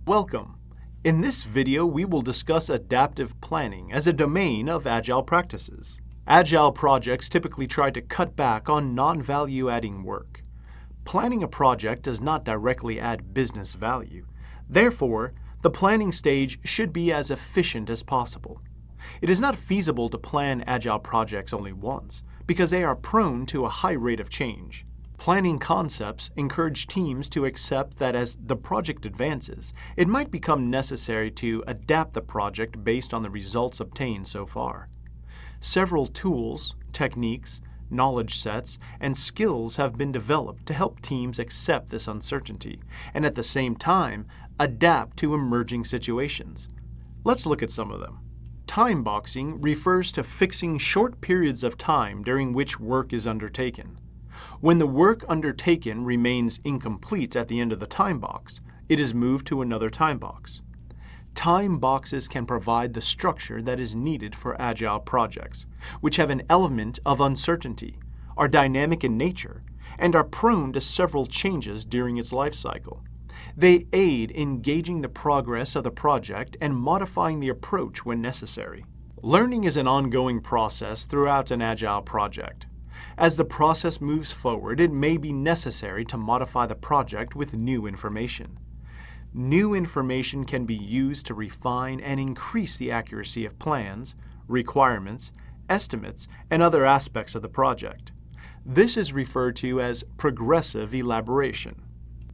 Welcome. In this video, we will discuss adaptive planning as a domain of Agile practices. Agile projects typically try to cut back on non-value-adding work. Planning a project does not directly add business value. Therefore, the planning stage should be as efficient as possible. It is not feasible to plan Agile projects only once, because they are prone to a high rate of change. Planning concepts encourage teams to accept that as the project advances, it might become necessary to adapt the project based on the results obtained so far. Several tools, techniques, knowledge sets, and skills have been developed to help teams accept this uncertainty and at the same time adapt to emerging situations. Let's look at some of them. Time boxing refers to fixing short periods of time during which work is undertaken. When the work undertaken remains incomplete at the end of the time box, it is moved to another time box. Time boxes can provide the structure that is needed for Agile projects, which have an element of uncertainty, are dynamic in nature, and are prone to several changes during its life cycle. They aid in gauging the progress of the project and modifying the approach when necessary. Learning is an ongoing process throughout an Agile project. As the process moves forward, it may be necessary to modify the project with new information. New information can be used to refine and increase the accuracy of plans, requirements, estimates, and other aspects of the project. This is referred to as progressive elaboration.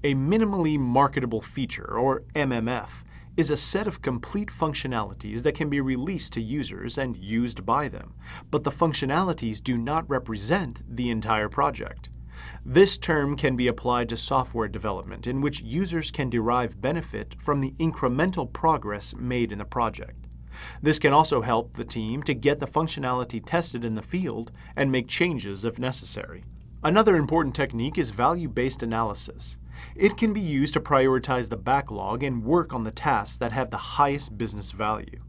A minimally marketable feature, or MMF, is a set of complete functionalities that can be released to users and used by them, but the functionalities do not represent the entire project. This term can be applied to software development in which users can derive benefit from the incremental progress made in the project. This can also help the team to get the functionality tested in the field and make changes if necessary. Another important technique is value-based analysis. It can be used to prioritize the backlog and work on the tasks that have the highest business value.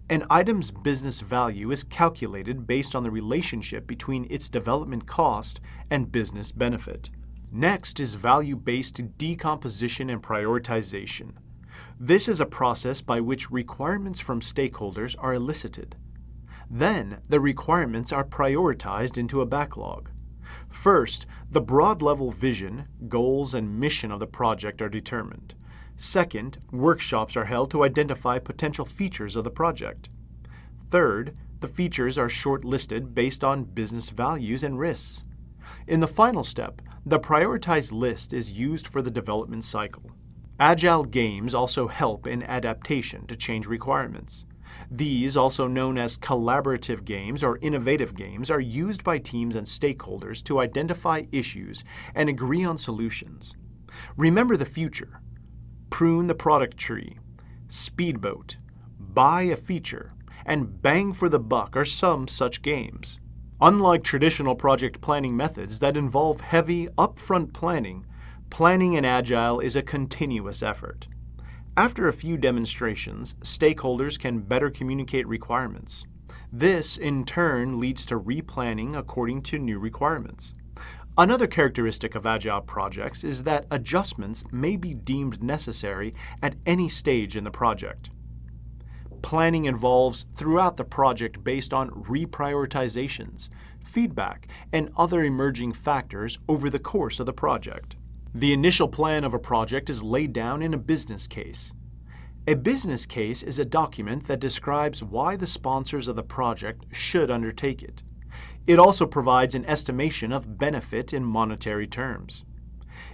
An item's business value is calculated based on the relationship between its development cost and business benefit. Next is value-based decomposition and prioritization. This is a process by which requirements from stakeholders are elicited. Then, the requirements are prioritized into a backlog. First, the broad-level vision, goals, and mission of the project are determined. Second, workshops are held to identify potential features of the project. Third, the features are shortlisted based on business values and risks. In the final step, the prioritized list is used for the development cycle. Agile games also help in adaptation to change requirements. These, also known as collaborative games or innovative games, are used by teams and stakeholders to identify issues and agree on solutions. Remember the future, prune the product tree, speedboat, buy a feature, and bang for the buck are some such games. Unlike traditional project planning methods that involve heavy, upfront planning, planning in Agile is a continuous effort. After a few demonstrations, stakeholders can better communicate requirements. This, in turn, leads to replanning according to new requirements. Another characteristic of Agile projects is that adjustments may be deemed necessary at any stage in the project. Planning involves throughout the project based on reprioritizations, feedback, and other emerging factors over the course of the project. The initial plan of a project is laid down in a business case. A business case is a document that describes why the sponsors of the project should undertake it. It also provides an estimation of benefit in monetary terms.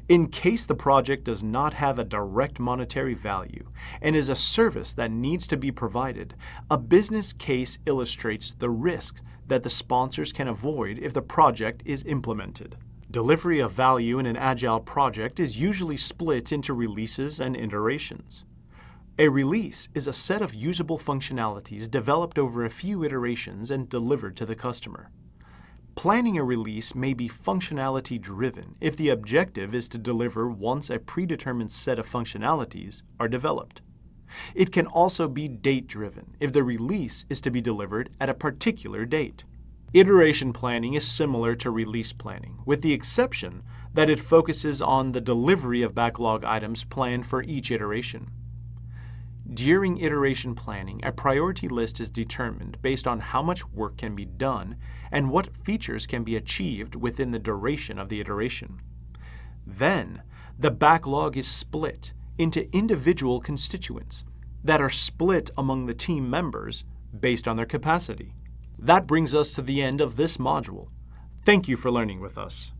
In case the project does not have a direct monetary value and is a service that needs to be provided, a business case illustrates the risk that the sponsors can avoid if the project is implemented. Delivery of value in an Agile project is usually split into releases and iterations. A release is a set of usable functionalities developed over a few iterations and delivered to the customer. Planning a release may be functionality-driven if the objective is to deliver once a predetermined set of functionalities are developed. It can also be date-driven if the release is to be delivered at a particular date. Iteration planning is similar to release planning, with the exception that it focuses on the delivery of backlog items planned for each iteration. During iteration planning, a priority list is determined based on how much work can be done and what features can be achieved within the duration of the iteration. Then, the backlog is split into individual constituents that are split among the team members based on their capacity. That brings us to the end of this module. Thank you for learning with us.